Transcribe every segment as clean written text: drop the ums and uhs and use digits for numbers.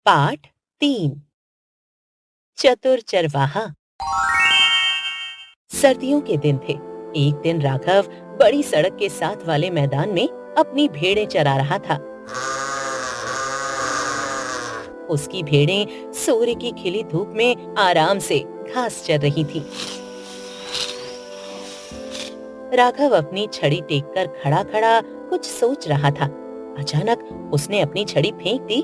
पाठ 3। चतुर चरवाहा। सर्दियों के दिन थे। एक दिन राघव बड़ी सड़क के साथ वाले मैदान में अपनी भेड़ें चरा रहा था। उसकी भेड़ें सूर्य की खिली धूप में आराम से घास चर रही थीं। राघव अपनी छड़ी टेककर खड़ा खड़ा कुछ सोच रहा था। अचानक उसने अपनी छड़ी फेंक दी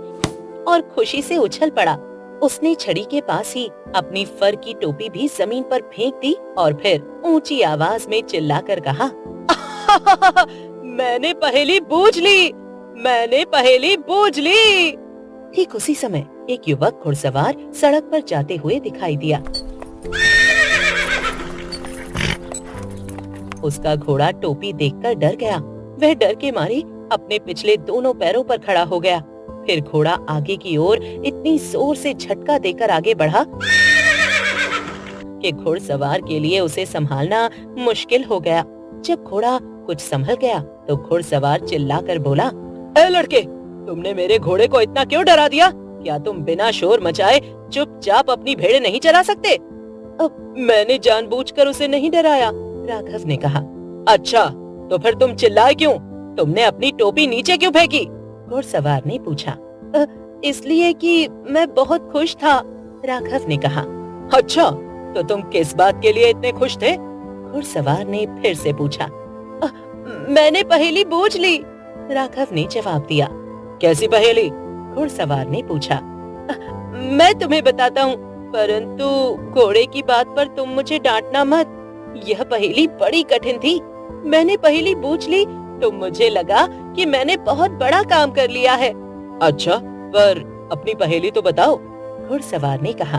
और खुशी से उछल पड़ा। उसने छड़ी के पास ही अपनी फर की टोपी भी जमीन पर फेंक दी और फिर ऊंची आवाज में चिल्लाकर कहा, मैंने पहेली बूझ ली, मैंने पहेली बूझ ली। ठीक उसी समय एक युवक घुड़सवार सड़क पर जाते हुए दिखाई दिया। उसका घोड़ा टोपी देखकर डर गया। वह डर के मारे अपने पिछले दोनों पैरों पर खड़ा हो गया। फिर घोड़ा आगे की ओर इतनी जोर से झटका देकर आगे बढ़ा कि घुड़सवार के लिए उसे संभालना मुश्किल हो गया। जब घोड़ा कुछ संभल गया तो घुड़सवार चिल्लाकर बोला, ए लड़के, तुमने मेरे घोड़े को इतना क्यों डरा दिया? क्या तुम बिना शोर मचाए चुपचाप अपनी भेड़ें नहीं चरा सकते? अब मैंने जानबूझकर उसे नहीं डराया, राघव ने कहा। अच्छा, तो फिर तुम चिल्लाए क्यों? तुमने अपनी टोपी नीचे क्यों फेंकी? घुड़सवार ने पूछा। इसलिए कि मैं बहुत खुश था, राघव ने कहा। अच्छा, तो तुम किस बात के लिए इतने खुश थे? घुड़सवार ने फिर से पूछा। मैंने पहेली बूझ ली, राघव ने जवाब दिया। कैसी पहेली? घुड़सवार ने पूछा। मैं तुम्हें बताता हूँ, परंतु घोड़े की बात पर तुम मुझे डांटना मत। यह पहेली बड़ी कठिन थी। मैंने पहेली बूझ ली तो मुझे लगा कि मैंने बहुत बड़ा काम कर लिया है। अच्छा, पर अपनी पहेली तो बताओ, घुड़सवार ने कहा।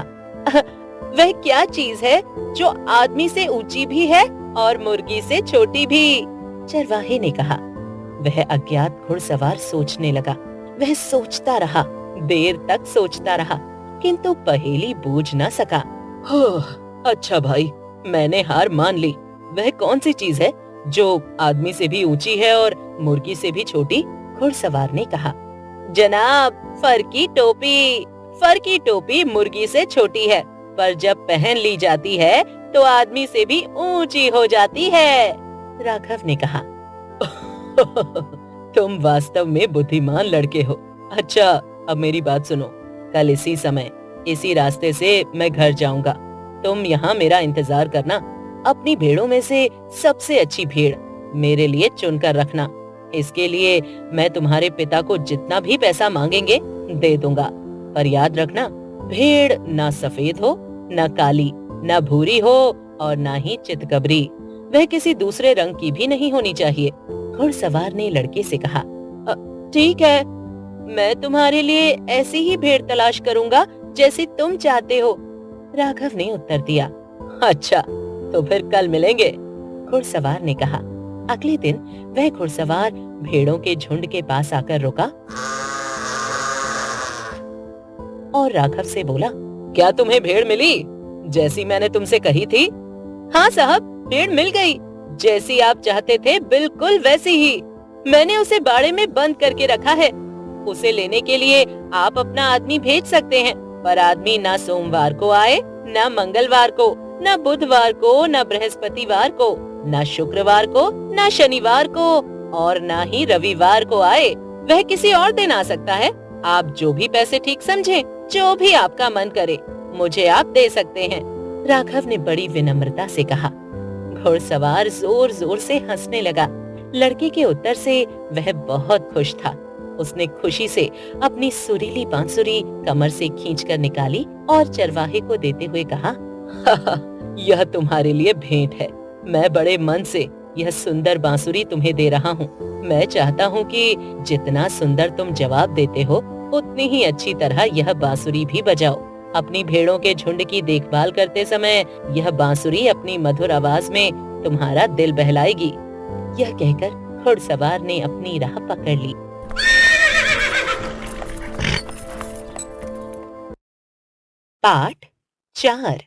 वह क्या चीज है जो आदमी से ऊंची भी है और मुर्गी से छोटी भी? चरवाहे ने कहा। वह अज्ञात घुड़सवार सोचने लगा। वह सोचता रहा, देर तक सोचता रहा, किंतु पहेली बूझ न सका। अच्छा भाई, मैंने हार मान ली। वह कौन सी चीज है जो आदमी से भी ऊंची है और मुर्गी से भी छोटी? घुड़सवार ने कहा। जनाब, फर की टोपी। फर की टोपी मुर्गी से छोटी है, पर जब पहन ली जाती है तो आदमी से भी ऊंची हो जाती है, राघव ने कहा। तुम वास्तव में बुद्धिमान लड़के हो। अच्छा, अब मेरी बात सुनो। कल इसी समय इसी रास्ते से मैं घर जाऊंगा। तुम यहाँ मेरा इंतजार करना। अपनी भेड़ों में से सबसे अच्छी भेड़ मेरे लिए चुनकर रखना। इसके लिए मैं तुम्हारे पिता को जितना भी पैसा मांगेंगे दे दूंगा। पर याद रखना, भेड़ ना सफेद हो, ना काली, ना भूरी हो और ना ही चितकबरी। वह किसी दूसरे रंग की भी नहीं होनी चाहिए। घुड़सवार ने लड़के से कहा। ठीक है, मैं तुम्हारे लिए ऐसी ही भेड़ तलाश करूंगा जैसी तुम चाहते हो, राघव ने उत्तर दिया। अच्छा, तो फिर कल मिलेंगे, घुड़सवार ने कहा। अगले दिन वह घुड़सवार भेड़ों के झुंड के पास आकर रुका और राघव से बोला, क्या तुम्हें भेड़ मिली जैसी मैंने तुमसे कही थी? हाँ साहब, भेड़ मिल गई। जैसी आप चाहते थे बिल्कुल वैसी ही। मैंने उसे बाड़े में बंद करके रखा है। उसे लेने के लिए आप अपना आदमी भेज सकते हैं, पर आदमी ना सोमवार को आए, ना मंगलवार को, ना बुधवार को, ना बृहस्पतिवार को, ना शुक्रवार को, ना शनिवार को और ना ही रविवार को आए। वह किसी और दिन आ सकता है। आप जो भी पैसे ठीक समझें, जो भी आपका मन करे, मुझे आप दे सकते हैं, राघव ने बड़ी विनम्रता से कहा। घुड़सवार जोर जोर से हंसने लगा। लड़के के उत्तर से वह बहुत खुश था। उसने खुशी से अपनी सुरीली बांसुरी कमर से खींचकर निकाली और चरवाहे को देते हुए कहा, यह तुम्हारे लिए भेंट है। मैं बड़े मन से यह सुंदर बांसुरी तुम्हें दे रहा हूँ। मैं चाहता हूँ कि जितना सुंदर तुम जवाब देते हो, उतनी ही अच्छी तरह यह बांसुरी भी बजाओ। अपनी भेड़ों के झुंड की देखभाल करते समय यह बांसुरी अपनी मधुर आवाज में तुम्हारा दिल बहलाएगी। यह कहकर घुड़सवार ने अपनी राह पकड़ ली। पाठ 4।